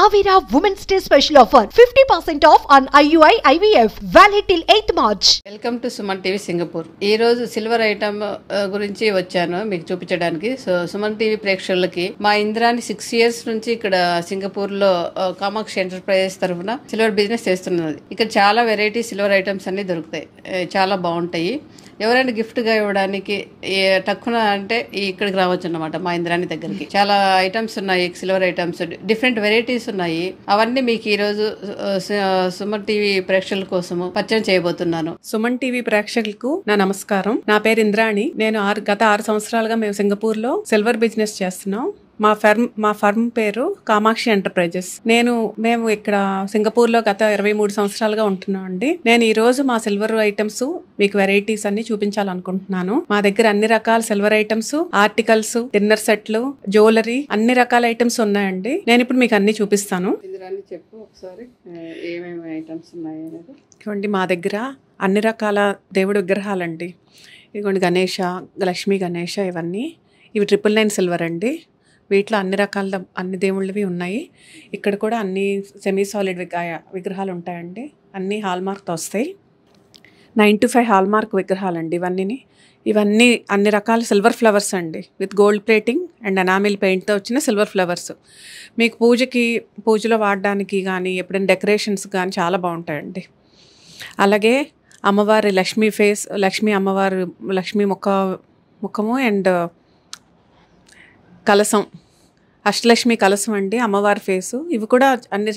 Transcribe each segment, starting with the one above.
Avira Women's Day special offer 50% off on IUI IVF valid till 8th March. Welcome to Suman TV Singapore. ఈ రోజు silver item గురించి వచ్చాను మీకు చూపించడానికి. So Suman TV ప్రేక్షకులకి మా ఇంద్రాని 6 years నుంచి ఇక్కడ సింగపూర్ లో కామాక్షి ఎంటర్ప్రైజెస్ తరఫున సిల్వర్ బిజినెస్ చేస్తున్నది. ఇక్కడ చాలా వెరైటీ సిల్వర్ ఐటమ్స్ అన్ని దొరుకుతాయి, చాలా బాగుంటాయి. ఎవరైనా గిఫ్ట్ గా ఇవ్వడానికి తక్కువ అంటే ఇక్కడికి రావచ్చు అన్నమాట. మా ఇంద్రాని దగ్గరికి చాలా ఐటమ్స్ ఉన్నాయి, సిల్వర్ ఐటమ్స్, డిఫరెంట్ వెరైటీస్ ఉన్నాయి. అవన్నీ మీకు ఈ రోజు సుమన్ టీవీ ప్రేక్షకుల కోసము పరిచయం చేయబోతున్నాను. సుమన్ టీవీ ప్రేక్షకులకు నా నమస్కారం. నా పేరు ఇంద్రాణి. నేను గత 6 సంవత్సరాలుగా మేము సింగపూర్ లో సిల్వర్ బిజినెస్ చేస్తున్నాం. మా ఫర్మ్ పేరు కామాక్షి ఎంటర్ప్రైజెస్. మేము ఇక్కడ సింగపూర్ లో గత 23 సంవత్సరాలుగా ఉంటున్నాం అండి. నేను ఈ రోజు మా సిల్వర్ ఐటమ్స్ మీకు వెరైటీస్ అన్ని చూపించాలనుకుంటున్నాను. మా దగ్గర అన్ని రకాల సిల్వర్ ఐటమ్స్, ఆర్టికల్స్, డిన్నర్ సెట్లు, జ్యువెలరీ, అన్ని రకాల ఐటమ్స్ ఉన్నాయండి. నేను ఇప్పుడు మీకు అన్ని చూపిస్తాను. చెప్పు ఒకసారి ఏమేమి ఐటమ్స్ ఉన్నాయి అనేది. ఇదిగోండి మా దగ్గర అన్ని రకాల దేవుడి విగ్రహాలండి. ఇదిగోండి గణేష, లక్ష్మీ గణేష, ఇవి 999 సిల్వర్ అండి. వీటిలో అన్ని దేవుళ్ళవి ఉన్నాయి. ఇక్కడ కూడా అన్ని సెమీ సాలిడ్ విగ్రహాలు ఉంటాయండి. అన్ని హాల్మార్క్తో వస్తాయి. 925 హాల్మార్క్ విగ్రహాలండి ఇవన్నీ అన్ని రకాల సిల్వర్ ఫ్లవర్స్ అండి, with gold plating and enamel పెయింట్తో వచ్చిన సిల్వర్ ఫ్లవర్స్. మీకు పూజలో వాడడానికి కానీ ఎప్పుడైనా డెకరేషన్స్ కానీ చాలా బాగుంటాయండి. అలాగే అమ్మవారి లక్ష్మీ అమ్మవారు లక్ష్మీ ముఖము అండ్ కలసం, అష్టలక్ష్మి కలసం అండి, అమ్మవారి ఫేసు. ఇవి కూడా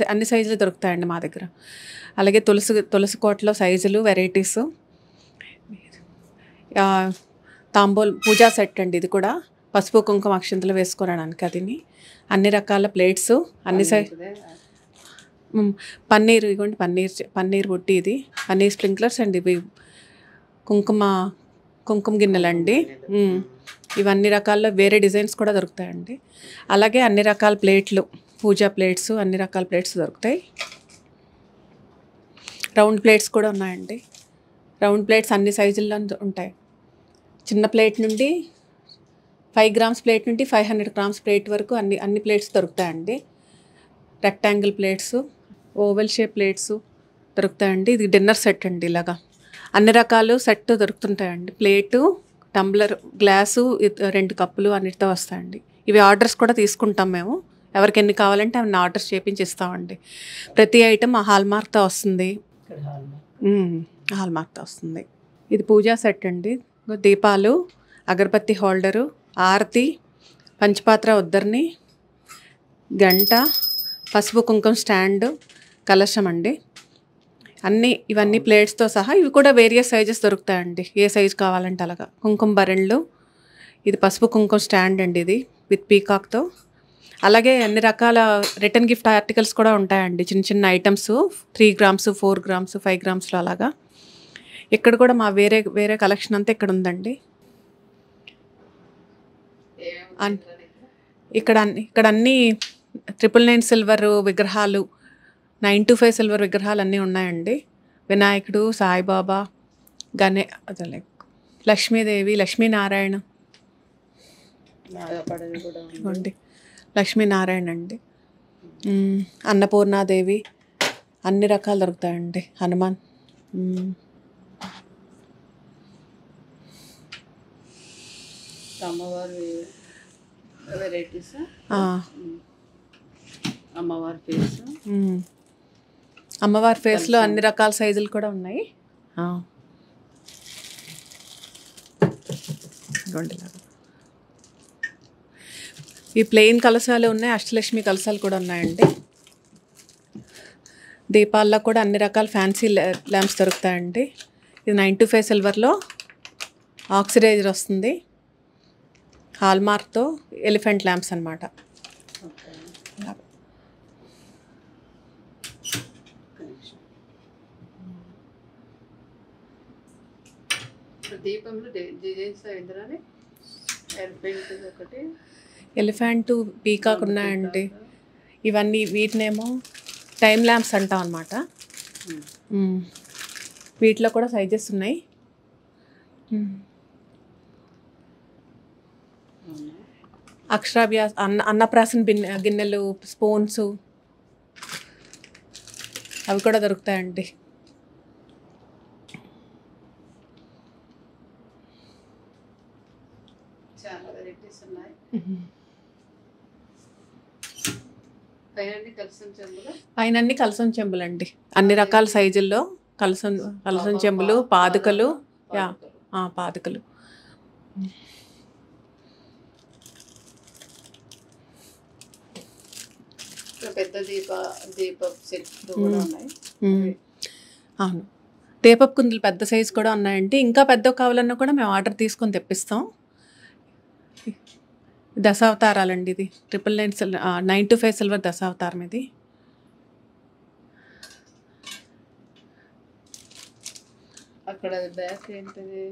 అన్ని సైజులు దొరుకుతాయండి మా దగ్గర. అలాగే తులసి కోటలో సైజులు, వెరైటీస్, పూజా సెట్ అండి. ఇది కూడా పసుపు కుంకుమ అక్షంతలు వేసుకోవడానికి. అన్ని రకాల ప్లేట్స్, అన్ని పన్నీర్, ఇవ్వండి పన్నీర్ బుట్టి, ఇది పన్నీర్ స్ప్రింక్లర్స్ అండి. ఇవి కుంకుమ గిన్నెలండి. ఇవన్నీ రకాల వేరే డిజైన్స్ కూడా దొరుకుతాయండి. అలాగే అన్ని రకాల ప్లేట్లు, పూజా ప్లేట్స్, అన్ని రకాల ప్లేట్స్ దొరుకుతాయి. రౌండ్ ప్లేట్స్ కూడా ఉన్నాయండి. రౌండ్ ప్లేట్స్ అన్ని సైజుల్లో ఉంటాయి. చిన్న ప్లేట్ నుండి 5 grams ప్లేట్ నుండి 500 grams ప్లేట్ వరకు అన్ని ప్లేట్స్ దొరుకుతాయండి. Rectangle plates, oval shape plates దొరుకుతాయండి. ఇది డిన్నర్ సెట్ అండి. ఇలాగా అన్ని రకాలు సెట్ దొరుకుతుంటాయండి. ప్లేటు, టంబ్లర్, గ్లాసు, 2 కప్పులు అన్నిటితో వస్తాయండి. ఇవి ఆర్డర్స్ కూడా తీసుకుంటాం మేము. ఎవరికి ఎన్ని కావాలంటే అవన్నీ ఆర్డర్స్ చేపించి ఇస్తామండి. ప్రతి ఐటమ్ హాల్మార్క్తో వస్తుంది. హాల్మార్క్తో వస్తుంది. ఇది పూజా సెట్ అండి. దీపాలు, అగరబత్తి హోల్డరు, ఆరతి, పంచపాత్ర ఉద్దరిని, గంట, పసుపు కుంకుమ స్టాండ్, కలశం అండి. ఇవన్నీ ప్లేట్స్తో సహా. ఇవి కూడా వేరియస్ సైజెస్ దొరుకుతాయండి, ఏ సైజు కావాలంటే అలాగా. కుంకుమ బరెండ్లు, ఇది పసుపు కుంకుమ స్టాండ్ అండి, ఇది విత్ పీకాక్తో. అలాగే అన్ని రకాల రిటర్న్ గిఫ్ట్ ఆర్టికల్స్ కూడా ఉంటాయండి. చిన్న ఐటమ్స్ 3 grams, 4 grams, 5 gramsలో అలాగా. ఇక్కడ కూడా మా వేరే కలెక్షన్ అంతా ఇక్కడ ఉందండి. ఇక్కడ అన్ని 999 సిల్వర్ విగ్రహాలు, 925 సిల్వర్ విగ్రహాలు అన్నీ ఉన్నాయండి. వినాయకుడు, సాయిబాబా, లక్ష్మీదేవి, లక్ష్మీనారాయణ లక్ష్మీనారాయణ అండి, అన్నపూర్ణాదేవి, అన్ని రకాలు దొరుకుతాయండి. హనుమాన్, అమ్మవారి వెరైటీస్, అమ్మవారి ఫేస్లో అన్ని రకాల సైజులు కూడా ఉన్నాయి. ఈ ప్లెయిన్ కలశాలు ఉన్నాయి, అష్టలక్ష్మి కలశాలు కూడా ఉన్నాయండి. దీపాల్లో కూడా అన్ని రకాల ఫ్యాన్సీ ల్యాంప్స్ దొరుకుతాయండి. ఇది 925 సిల్వర్లో ఆక్సిడైజర్ వస్తుంది, హాల్మార్క్తో ఎలిఫెంట్ ల్యాంప్స్ అన్నమాట. ఎలిఫెంట్, పీకాక్ ఉన్నాయండి. వీటినేమో టైమ్ ల్యాంప్స్ అంటాం అన్నమాట. వీటిలో కూడా సైజెస్ ఉన్నాయి. అక్షరాభ్యాస అన్నప్రాసన గిన్నెలు, స్పూన్స్, అవి కూడా దొరుకుతాయండి. చాలా వెరైటీస్ ఉన్నాయి. పైన అన్ని కలసం చెంబులండి, అన్ని రకాల సైజుల్లో కలసం చెంబులు, పాదుకలు. పాదుకలు. పెద్ద దీపపు సెట్లు కూడా ఉన్నాయి. అవును, దీపపు కుందులు పెద్ద సైజు కూడా ఉన్నాయండి. ఇంకా పెద్ద కావాలన్నా కూడా మేము ఆర్డర్ తీసుకొని తెప్పిస్తాం. దశావతారాలండి, ఇది 995 సిల్వర్ దశావతారం. ఇది అక్కడ బ్యాక్ ఏంటిది?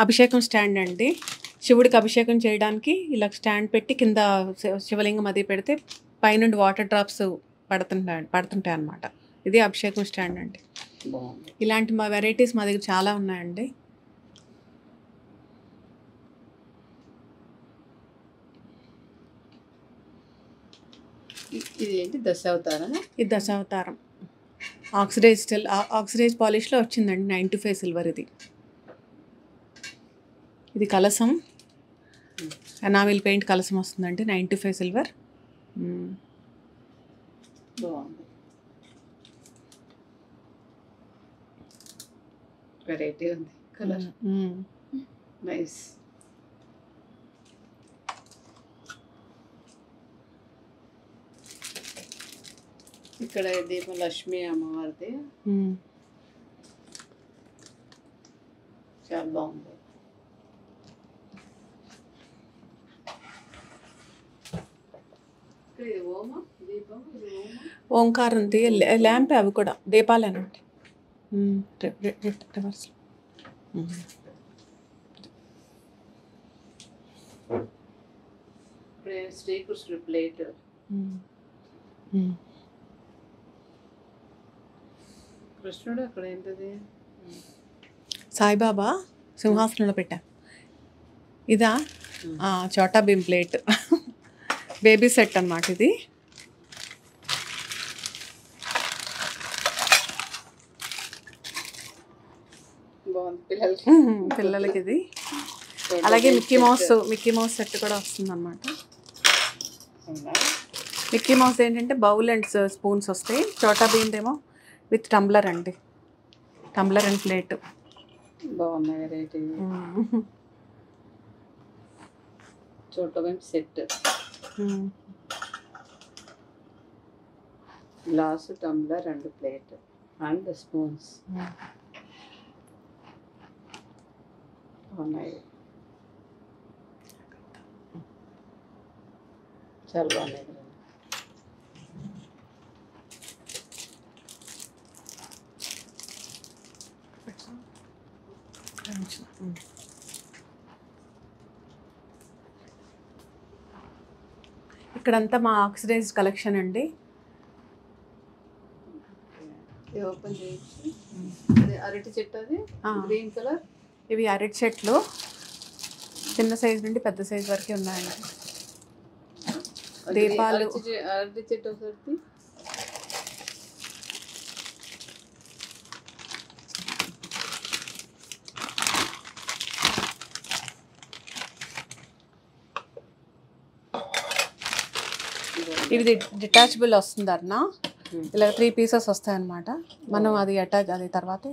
అభిషేకం స్టాండ్ అండి. శివుడికి అభిషేకం చేయడానికి ఇలా స్టాండ్ పెట్టి కింద శివలింగం అది పెడితే పైనుండి వాటర్ డ్రాప్స్ పడుతుంటాయి అన్నమాట. ఇది అభిషేకం స్టాండ్ అండి. ఇలాంటి మా వెరైటీస్ మా దగ్గర చాలా ఉన్నాయండి. ఇది ఏంటి? దశావతారం. ఇది దశావతారం ఆక్సిడైజ్ పాలిష్లో వచ్చిందండి. 925 సిల్వర్. ఇది కలసం, ఎనామిల్ పెయింట్ కలసం వస్తుందండి. 925 సిల్వర్. బాగుంది, వెరైటీ ఉంది, కలర్ నైస్. ఇక్కడ దీపం లక్ష్మీ అమ్మవారిది, చాలా బాగుంది. ఓంకారం ఉంది, ల్యాంప్. అవి కూడా దీపాలేనండి. రివర్స్. శ్రీకృష్ణుడు ప్లేట్. కృష్ణుడు అక్కడ ఏంటది? సాయిబాబా సింహాసనంలో పెట్టా. ఇదా Chhota Bheem plate, baby set అన్నమాట. ఇది పిల్లలకి ఇది. అలాగే మిక్కీ మౌస్ సెట్ కూడా వస్తుంది అన్నమాట. మిక్కీ మౌస్ ఏంటంటే బౌల్ అండ్ స్పూన్స్ వస్తాయి. చోటా భీమ్ ఏమో విత్ టంబ్లర్ అండి, టంబ్లర్ అండ్ ప్లేట్. బాగున్నాయి variety. Chhota Bheem set, glass, tumbler and plate and spoons ఉన్నాయి. చాలా బాగున్నాయి. ఇక్కడంతా మా ఆక్సిడైజ్డ్ కలెక్షన్ అండి. ఓపెన్ చేయొచ్చు. అరటి చెట్టు, అది గ్రీన్ కలర్. ఇవి అరటి చెట్లు చిన్న సైజు నుండి పెద్ద సైజు వరకు ఉన్నాయండి. దీపాలు. అరటి చెట్టు ఒకటి. ఇది డిటాచబుల్ వస్తుంది అన్న. ఇలా 3 pieces వస్తాయన్నమాట. మనం అది తర్వాత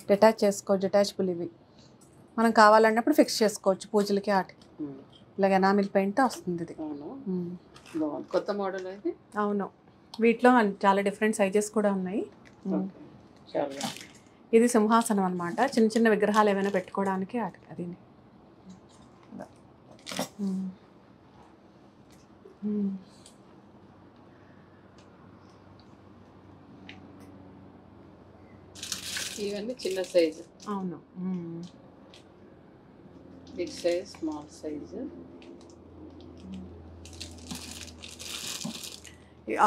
డిటాచ్ చేసుకోవచ్చు. డిటాచబుల్ ఇవి మనం కావాలన్నప్పుడు ఫిక్స్ చేసుకోవచ్చు పూజలకి ఆటికి. ఇలాగ ఎనామిల్ పెయింట్ వస్తుంది ఇది. కొత్త మోడల్ అయితే. అవును, వీటిలో చాలా డిఫరెంట్ సైజెస్ కూడా ఉన్నాయి. ఇది సింహాసనం అన్నమాట. చిన్న చిన్న విగ్రహాలు ఏమైనా పెట్టుకోవడానికి అది. ఇవన్నీ చిన్న సైజు. అవును, బిగ్ సైజ్, స్మాల్ సైజు.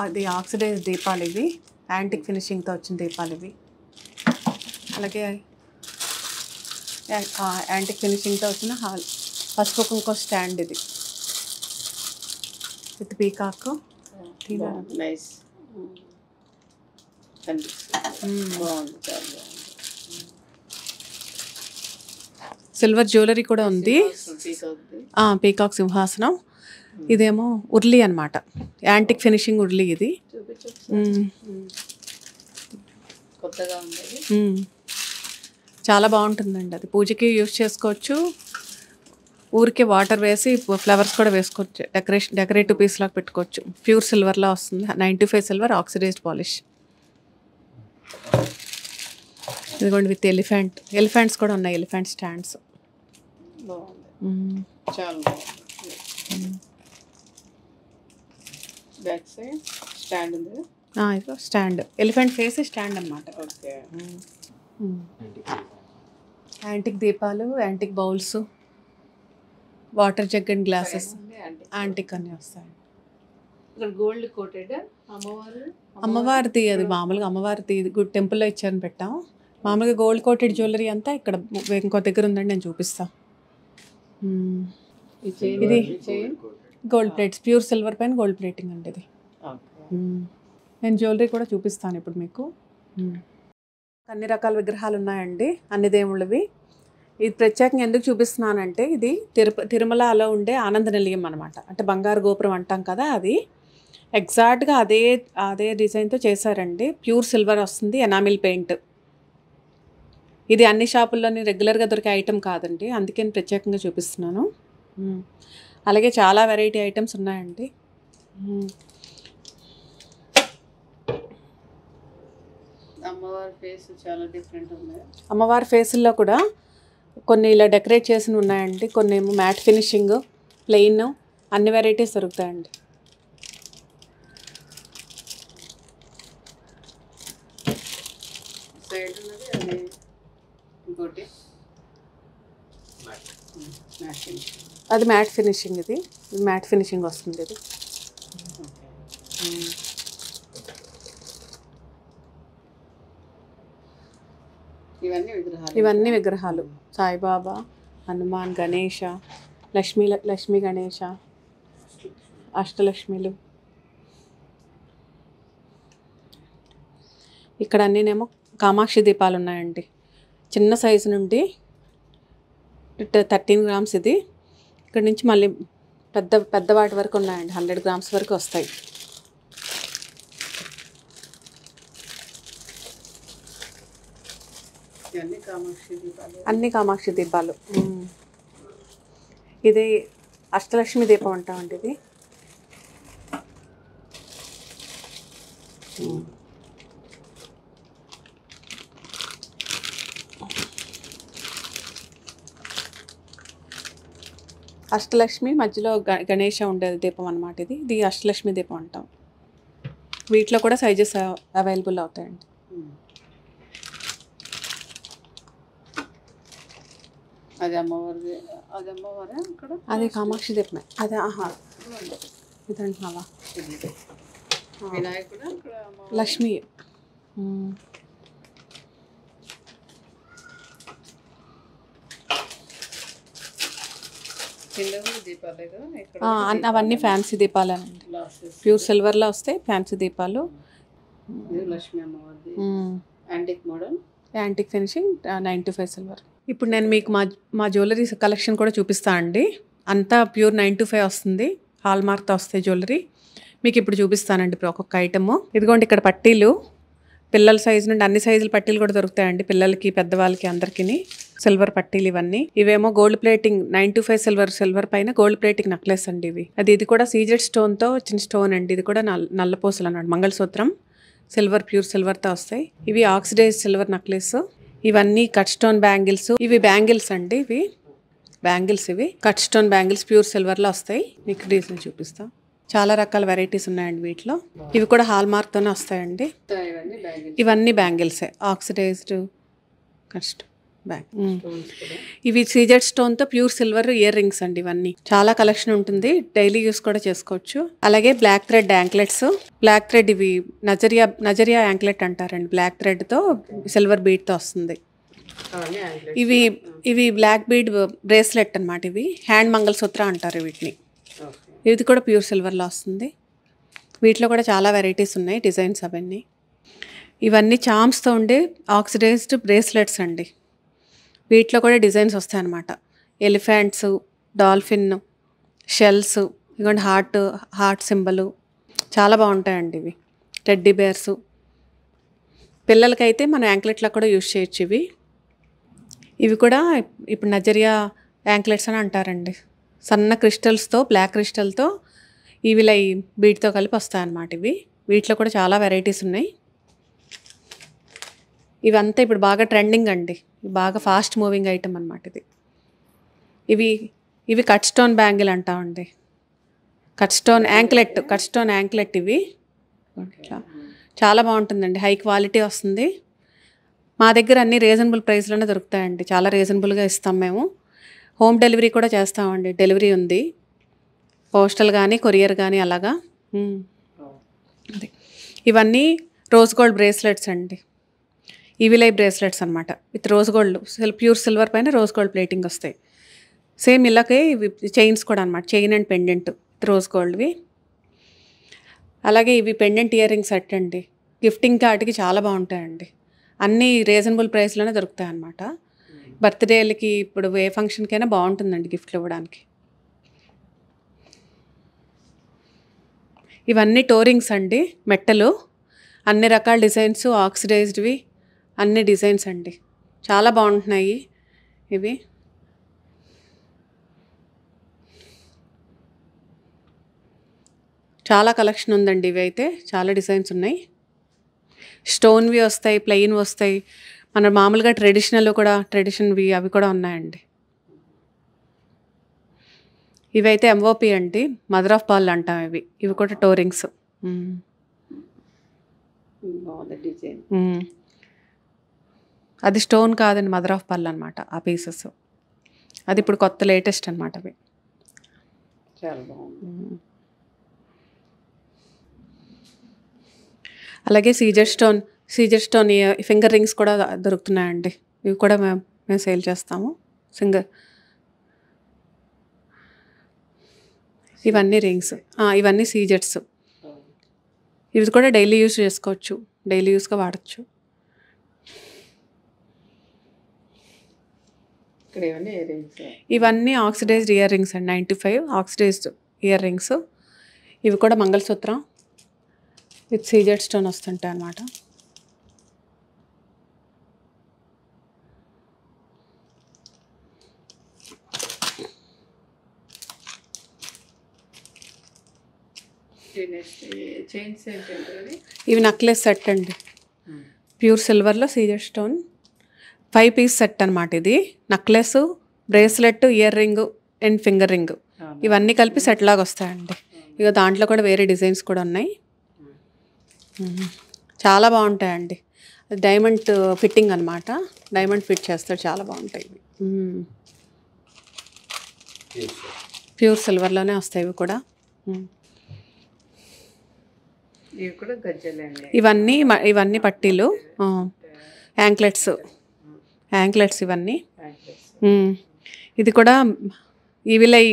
అది ఆక్సిడైజ్ దీపాలు ఇవి, యాంటిక్ ఫినిషింగ్తో వచ్చిన దీపాలు ఇవి. అలాగే యాంటిక్ ఫినిషింగ్తో వచ్చిన పసుపు కుంకుమ స్టాండ్ ఇది. With peacock. నైస్ బాగుంది, చాలా బాగుంది. సిల్వర్ జ్యువెలరీ కూడా ఉంది. పీకాక్ సింహాసనం. ఇదేమో ఉర్లీ అనమాట, యాంటిక్ ఫినిషింగ్ ఉర్లీ ఇది. కొత్తగా ఉంది, చాలా బాగుంటుందండి. అది పూజకి యూజ్ చేసుకోవచ్చు, ఊరికే వాటర్ వేసి ఫ్లవర్స్ కూడా వేసుకోవచ్చు, డెకరేటివ్ పీస్ లాగా పెట్టుకోవచ్చు. ప్యూర్ సిల్వర్లా వస్తుంది, 95 సిల్వర్ ఆక్సిడైజ్డ్ పాలిష్. ఇదిగోండి విత్ ఎలిఫెంట్స్ కూడా ఉన్నాయి, ఎలిఫెంట్ స్టాండ్స్. బాగుంది, చాలా బాగుంది. బ్యాక్ సైడ్ స్టాండ్ ఉంది, ఇదిగో స్టాండ్, ఎలిఫెంట్ ఫేస్ స్టాండ్ అనమాట. ఓకే. యాంటిక్ దీపాలు, antique bowls, water jug and glasses antique అన్నీ వస్తాయి. ఇక్కడ గోల్డ్ కోటెడ్ అమ్మవారిది, అది మామూలుగా అమ్మవారిది గుడ్ టెంపుల్లో ఇచ్చారని పెట్టాం. మామూలుగా గోల్డ్ కోటెడ్ జ్యువెలరీ అంతా ఇక్కడ ఇంకో దగ్గర ఉందండి, నేను చూపిస్తా. ఇది గోల్డ్ ప్లేట్స్, ప్యూర్ సిల్వర్ పైన గోల్డ్ ప్లేటింగ్ అండి ఇది. నేను జ్యువెలరీ కూడా చూపిస్తాను ఇప్పుడు మీకు. అన్ని రకాల విగ్రహాలు ఉన్నాయండి, అన్ని దేవుళ్ళవి. ఇది ప్రత్యేకంగా ఎందుకు చూపిస్తున్నానంటే, ఇది తిరుమలలో ఉండే ఆనంద నిలయం అనమాట. అంటే బంగారు గోపురం అంటాం కదా, అది ఎగ్జాక్ట్గా అదే డిజైన్తో చేశారండి. ప్యూర్ సిల్వర్ వస్తుంది, ఎనామిల్ పెయింట్. ఇది అన్ని షాపుల్లోని రెగ్యులర్గా దొరికే ఐటెం కాదండి, అందుకే నేను ప్రత్యేకంగా చూపిస్తున్నాను. అలాగే చాలా వెరైటీ ఐటమ్స్ ఉన్నాయండి. అమ్మవారి ఫేస్ చాలా డిఫరెంట్ ఉంది. అమ్మవారి ఫేసుల్లో కూడా కొన్ని ఇలా డెకరేట్ చేసి ఉన్నాయండి, కొన్ని ఏమో మ్యాట్ ఫినిషింగ్, ప్లెయిన్, అన్ని వెరైటీస్ దొరుకుతాయండి. సైడ్ ఉన్నది అది ఇంకోటి అది మ్యాట్ ఫినిషింగ్, ఇది మ్యాట్ ఫినిషింగ్ వస్తుంది ఇది. ఇవన్నీ విగ్రహాలు, సాయిబాబా, హనుమాన్, గణేష, లక్ష్మీ గణేష, అష్టలక్ష్మిలు. ఇక్కడ అన్నీనేమో కామాక్షి దీపాలు ఉన్నాయండి, చిన్న సైజు నుండి 13 గ్రామ్స్ ఇది. ఇక్కడ నుంచి మళ్ళీ పెద్ద వాటి వరకు ఉన్నాయండి, 100 గ్రామ్స్ వరకు వస్తాయి. అన్ని కామాక్షి దీపాలు. ఇది అష్టలక్ష్మి దీపం అంటామండి ఇది. అష్టలక్ష్మి మధ్యలో గణేష ఉండేది దీపం అన్నమాట. ఇది అష్టలక్ష్మి దీపం అంటాం. వీటిలో కూడా సైజెస్ అవైలబుల్ అవుతాయండి. అది కామాక్షి దీపమే, అదే. ఇదంటున్నావా? లక్ష్మి. అవన్నీ ఫ్యాన్సీ దీపాలేనండి, ప్యూర్ సిల్వర్లో వస్తాయి ఫ్యాన్సీ దీపాలు. Antique finishing, 95 silver. ఇప్పుడు నేను మీకు మా జ్యువెలరీ కలెక్షన్ కూడా చూపిస్తాను అండి. అంతా ప్యూర్ 925 వస్తుంది, హాల్ మార్క్తో వస్తాయి జ్యువెలరీ. మీకు ఇప్పుడు చూపిస్తానండి ఇప్పుడు ఒక్కొక్క ఐటము. ఇదిగోండి ఇక్కడ పట్టీలు, పిల్లల సైజు నుండి అన్ని సైజుల పట్టీలు కూడా దొరుకుతాయండి, పిల్లలకి పెద్దవాళ్ళకి అందరికీ. సిల్వర్ పట్టీలు ఇవన్నీ. ఇవేమో గోల్డ్ ప్లేటింగ్, 925 సిల్వర్ పైన గోల్డ్ ప్లేటింగ్ నెక్లెస్ అండి ఇవి. ఇది కూడా సీజెడ్ స్టోన్తో వచ్చిన స్టోన్ అండి. ఇది కూడా నల్లపూసలు అన్నాడు, మంగళసూత్రం సిల్వర్, ప్యూర్ సిల్వర్తో వస్తాయి. ఇవి ఆక్సిడైజ్ సిల్వర్ నెక్లెస్. ఇవన్నీ కట్ స్టోన్ బ్యాంగిల్స్. ఇవి బ్యాంగిల్స్ అండి, ఇవి బ్యాంగిల్స్. ఇవి కట్ స్టోన్ బ్యాంగిల్స్ ప్యూర్ సిల్వర్లో వస్తాయి. మీకు డీజైన్ చూపిస్తాం. చాలా రకాల వెరైటీస్ ఉన్నాయండి వీటిలో. ఇవి కూడా హాల్ మార్క్తోనే వస్తాయండి. ఇవన్నీ బ్యాంగిల్సే, ఆక్సిడైజ్డ్ కట్ బ్యాంగ్. ఇవి సీజెడ్ స్టోన్తో ప్యూర్ సిల్వర్ ఇయర్ రింగ్స్ అండి. ఇవన్నీ చాలా కలెక్షన్ ఉంటుంది, డైలీ యూస్ కూడా చేసుకోవచ్చు. అలాగే black thread anklets. Black thread ఇవి నజరియా యాంక్లెట్ అంటారండి. బ్లాక్ థ్రెడ్తో సిల్వర్ బీడ్తో వస్తుంది. ఇవి బ్లాక్ బీడ్ బ్రేస్లెట్ అనమాట. ఇవి హ్యాండ్ మంగళసూత్ర అంటారు వీటిని. ఇది కూడా ప్యూర్ సిల్వర్లో వస్తుంది. వీటిలో కూడా చాలా వెరైటీస్ ఉన్నాయి, డిజైన్స్ అవన్నీ. ఇవన్నీ చామ్స్తో ఉండే ఆక్సిడైజ్డ్ బ్రేస్లెట్స్ అండి. వీటిలో కూడా డిజైన్స్ వస్తాయన్నమాట. ఎలిఫెంట్స్, డాల్ఫిన్, షెల్స్, ఇదిగోండి హార్ట్ సింబలు, చాలా బాగుంటాయండి ఇవి. టెడ్డీ బేర్సు, పిల్లలకైతే మనం యాంక్లెట్లా కూడా యూజ్ చేయొచ్చు. ఇవి కూడా ఇప్పుడు నజరియా యాంక్లెట్స్ అని అంటారండి. సన్న క్రిస్టల్స్తో, బ్లాక్ క్రిస్టల్తో ఈవిలై బీట్తో కలిపి వస్తాయన్నమాట ఇవి. వీటిలో కూడా చాలా వెరైటీస్ ఉన్నాయి. ఇవంతా ఇప్పుడు బాగా ట్రెండింగ్ అండి, బాగా ఫాస్ట్ మూవింగ్ ఐటమ్ అనమాట ఇది. ఇవి కట్ స్టోన్ బ్యాంగిల్ అంటామండి. కట్ స్టోన్ యాంక్లెట్ ఇవి. ఇట్లా చాలా బాగుంటుందండి, హై క్వాలిటీ వస్తుంది. మా దగ్గర అన్ని రీజనబుల్ ప్రైస్లోనే దొరుకుతాయండి, చాలా రీజనబుల్గా ఇస్తాం మేము. హోమ్ డెలివరీ కూడా చేస్తామండి, డెలివరీ ఉంది. పోస్టల్ కానీ కొరియర్ కానీ అలాగా. ఇవన్నీ రోజ్ గోల్డ్ బ్రేస్లెట్స్ అండి. ఈవిలై బ్రేస్లెట్స్ అనమాట, with rose gold, pure silver పైన రోజ్ గోల్డ్ ప్లేటింగ్ వస్తాయి. సేమ్ ఇలాగే ఇవి చైన్స్ కూడా అనమాట, chain and pendant with rose గోల్డ్వి. అలాగే ఇవి పెండెంట్ ఇయర్ రింగ్ సెట్ అండి, గిఫ్టింగ్ కార్డ్కి చాలా బాగుంటాయండి. అన్నీ రీజనబుల్ ప్రైస్లోనే దొరుకుతాయి అన్నమాట. బర్త్డేలకి ఇప్పుడు ఏ ఫంక్షన్కైనా బాగుంటుందండి గిఫ్ట్లు ఇవ్వడానికి. ఇవన్నీ టోరింగ్స్ అండి, మెట్టలు, అన్ని రకాల డిజైన్స్, ఆక్సిడైజ్డ్వి అన్ని డిజైన్స్ అండి, చాలా బాగుంటున్నాయి ఇవి. చాలా కలెక్షన్ ఉందండి, ఇవి అయితే చాలా డిజైన్స్ ఉన్నాయి. స్టోన్వి వస్తాయి, ప్లెయిన్ వస్తాయి, మన మామూలుగా ట్రెడిషన్వి అవి కూడా ఉన్నాయండి. ఇవైతే ఎంఓపి అండి, మదర్ ఆఫ్ పాల్ అంటాం ఇవి కూడా టోరింగ్స్. అది స్టోన్ కాదండి, మదర్ ఆఫ్ పాల్ అనమాట ఆ పీసెస్. అది ఇప్పుడు కొత్త లేటెస్ట్ అనమాట అవి. చాలా బాగుంది. అలాగే సీజర్ స్టోన్ ఫింగర్ రింగ్స్ కూడా దొరుకుతున్నాయండి. ఇవి కూడా మేము సేల్ చేస్తాము. ఇవన్నీ రింగ్స్, ఇవన్నీ సీజర్స్. ఇవి కూడా డైలీ యూస్ చేసుకోవచ్చు, డైలీ యూస్గా వాడచ్చు. ఇవన్నీ ఆక్సిడైజ్డ్ ఇయర్ రింగ్స్ అండి, 95 ఆక్సిడైజ్డ్ ఇయర్ రింగ్స్. ఇవి కూడా మంగళసూత్రం విత్ సీజెడ్ స్టోన్ వస్తుంటాయి అన్నమాట. ఇవి నెక్లెస్ సెట్ అండి, ప్యూర్ సిల్వర్లో సీజెడ్ స్టోన్ 5 పీస్ సెట్ అనమాట. ఇది necklace, bracelet, ear ring and finger ring ఇవన్నీ కలిపి సెట్ లాగా వస్తాయండి. ఇక దాంట్లో కూడా వేరే డిజైన్స్ కూడా ఉన్నాయి, చాలా బాగుంటాయండి. డైమండ్ ఫిట్టింగ్ అనమాట, డైమండ్ ఫిట్ చేస్తారు, చాలా బాగుంటాయి. ప్యూర్ సిల్వర్లోనే వస్తాయి ఇవి కూడా. ఇవన్నీ పట్టీలు, యాంక్లెట్స్ ఇవన్నీ. ఇది కూడా ఈవిలై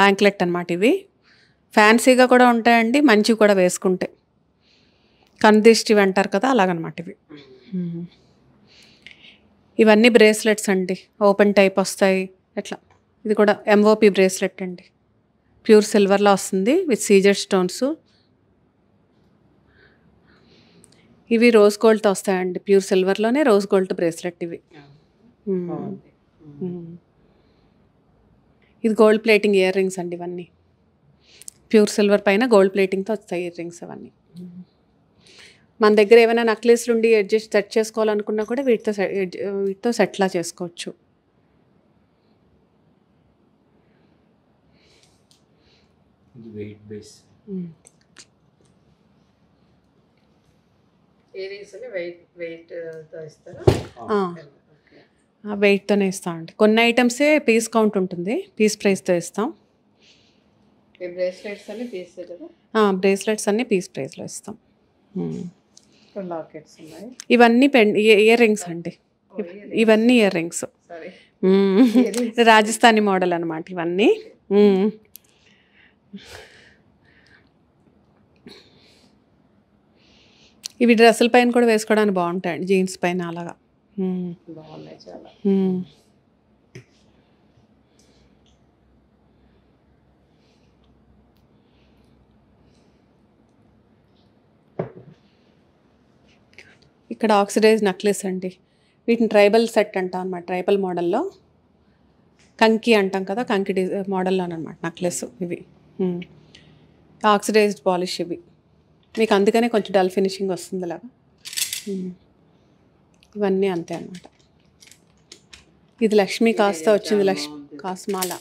యాంక్లెట్ అనమాట. ఇవి ఫ్యాన్సీగా కూడా ఉంటాయండి, మంచివి కూడా వేసుకుంటే కందిష్టివి అంటారు కదా, అలాగనమాట ఇవి. ఇవన్నీ బ్రేస్లెట్స్ అండి, ఓపెన్ టైప్ వస్తాయి ఎట్లా. ఇది కూడా ఎంఓపి బ్రేస్లెట్ అండి, ప్యూర్ సిల్వర్లో వస్తుంది విత్ సీజర్ స్టోన్స్. ఇవి రోజ్ గోల్డ్తో వస్తాయండి, ప్యూర్ సిల్వర్లోనే రోజ్ గోల్డ్ బ్రేస్లెట్ ఇవి. ఇది గోల్డ్ ప్లేటింగ్ ఇయర్ రింగ్స్ అండి, ఇవన్నీ ప్యూర్ సిల్వర్ పైన గోల్డ్ ప్లేటింగ్తో వస్తాయి ఇయర్ రింగ్స్ అవన్నీ. మన దగ్గర ఏమైనా నెక్లెస్లు ఉండి సెట్ చేసుకోవాలనుకున్నా కూడా వీటితో సెట్లా చేసుకోవచ్చు. వెయిట్తోనే ఇస్తామండి. కొన్ని ఐటమ్సే పీస్ కౌంట్ ఉంటుంది, పీస్ ప్రైస్తో ఇస్తాం. బ్రేస్లెట్స్ అన్ని పీస్ ప్రైస్లో ఇస్తాం. ఇవన్నీ ఇయర్ రింగ్స్ అండి, ఇవన్నీ ఇయర్ రింగ్స్ రాజస్థానీ మోడల్ అనమాట ఇవన్నీ. ఇవి డ్రెస్సుల పైన కూడా వేసుకోవడానికి బాగుంటాయండి, జీన్స్ పైన అలాగా. బాగున్నాయి చాలా. ఇక్కడ ఆక్సిడైజ్ నెక్లెస్ అండి, వీటిని ట్రైబల్ సెట్ అంటాం అనమాట. ట్రైబల్ మోడల్లో కంకి అంటాం కదా, కంకి మోడల్లో అనమాట నెక్లెస్ ఇవి. ఆక్సిడైజ్డ్ పాలిష్ ఇవి మీకు, అందుకనే కొంచెం డల్ ఫినిషింగ్ వస్తుంది అలాగా. ఇవన్నీ అంతే అనమాట. ఇది లక్ష్మీ కాస్త వచ్చింది, లక్ష్మీ కాస్మాల.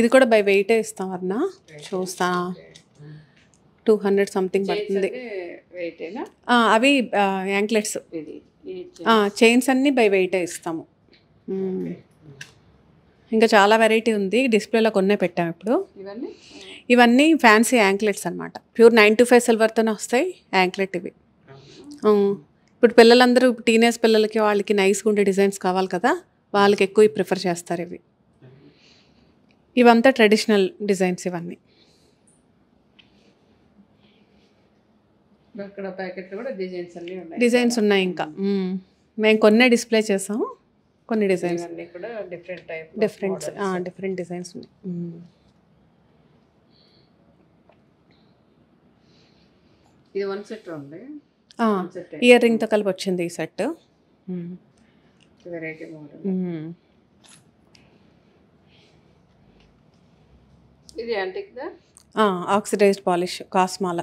ఇది కూడా బై వెయిటే ఇస్తాం అన్న, చూస్తా 200 సంథింగ్ పడుతుంది. అవి యాంక్లెట్స్, చైన్స్ అన్నీ బై వెయిటే ఇస్తాము. ఇంకా చాలా వెరైటీ ఉంది, డిస్ప్లేలో కొన్నే పెట్టాము ఇప్పుడు. ఇవన్నీ ఫ్యాన్సీ యాంక్లెట్స్ అనమాట, ప్యూర్ 925 సిల్వర్తోనే వస్తాయి యాంక్లెట్ ఇవి. ఇప్పుడు పిల్లలందరూ టీనేజ్ పిల్లలకి వాళ్ళకి నైస్గా ఉండే డిజైన్స్ కావాలి కదా, వాళ్ళకి ఎక్కువ ప్రిఫర్ చేస్తారు ఇవి. ఇవంతా ట్రెడిషనల్ డిజైన్స్ ఇవన్నీ. డిజైన్స్ ఉన్నాయి ఇంకా, మేము కొన్నే డిస్ప్లే చేసాము, కొన్ని డిజైన్స్ డిఫరెంట్ డిజైన్స్ ఉన్నాయి. ఇది వన్ సెట్ ఉంది, ఇయర్ రింగ్తో కలిపి వచ్చింది ఈ సెట్. Variety model. ఇది యాంటిక్ దా, ఆక్సిడైజ్డ్ పాలిష్ కాస్మాల.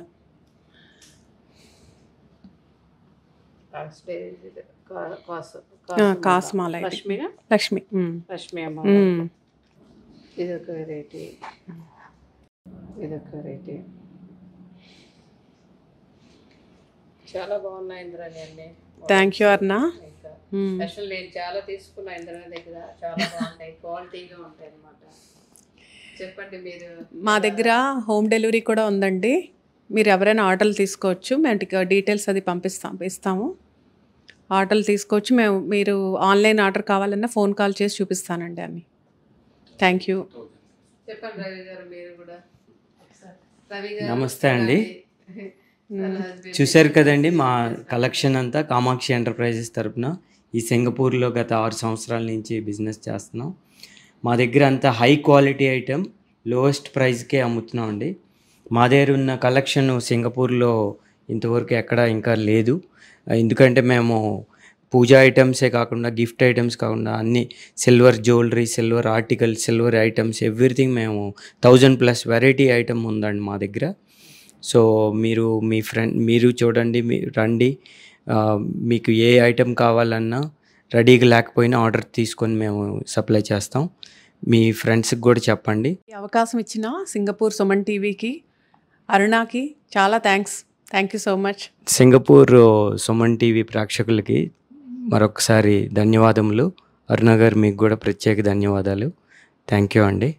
కాస్మాల లక్ష్మి. లక్ష్మి అమ్మ. ఇదొక వెరైటీ, ఇదొక వెరైటీ. చాలా బాగున్నాయి ఇంద్రాని అన్ని. Thank you అర్ణ. అసలు నేను చాలా తీసుకున్నా ఇంద్రాని దగ్గర, చాలా బాగుంటాయి, క్వాలిటీగా ఉంటాయి అన్నమాట. చెప్పండి మీరు. మా దగ్గర హోమ్ డెలివరీ కూడా ఉందండి, మీరు ఎవరైనా ఆర్డర్లు తీసుకోవచ్చు, మేము డీటెయిల్స్ అది ఇస్తాము, ఆర్డర్లు తీసుకోవచ్చు. మీరు ఆన్లైన్ ఆర్డర్ కావాలన్నా ఫోన్ కాల్ చేసి చూపిస్తానండి అన్ని. Thank you. చెప్పండి రవి గారు, మీరు కూడా. నమస్తే అండి. చూశారు కదండి మా కలెక్షన్ అంతా కామాక్షి ఎంటర్ప్రైజెస్ తరపున ఈ సింగపూర్లో గత 6 సంవత్సరాల నుంచి బిజినెస్ చేస్తున్నాం. మా దగ్గర అంతా హై క్వాలిటీ ఐటెం లోయెస్ట్ ప్రైస్కే అమ్ముతున్నాం అండి. మా దగ్గర ఉన్న కలెక్షన్ సింగపూర్లో ఇంతవరకు ఎక్కడ ఇంకా లేదు, ఎందుకంటే మేము పూజా ఐటమ్సే కాకుండా గిఫ్ట్ ఐటమ్స్ కాకుండా అన్ని silver jewellery, silver articles, silver items everything మేము 1000+ వెరైటీ ఐటమ్ ఉందండి మా దగ్గర. సో మీరు చూడండి, రండి, మీకు ఏ ఐటెం కావాలన్నా రెడీగా లేకపోయినా ఆర్డర్ తీసుకొని మేము సప్లై చేస్తాం. మీ ఫ్రెండ్స్కి కూడా చెప్పండి. ఈ అవకాశం ఇచ్చిన సింగపూర్ సుమన్ టీవీకి, అరుణాకి చాలా thanks. Thank you so much. Singapore Suman TV ప్రేక్షకులకి మరొకసారి ధన్యవాదములు. అరుణ గారు మీకు కూడా ప్రత్యేక ధన్యవాదాలు. థ్యాంక్ యూ అండి.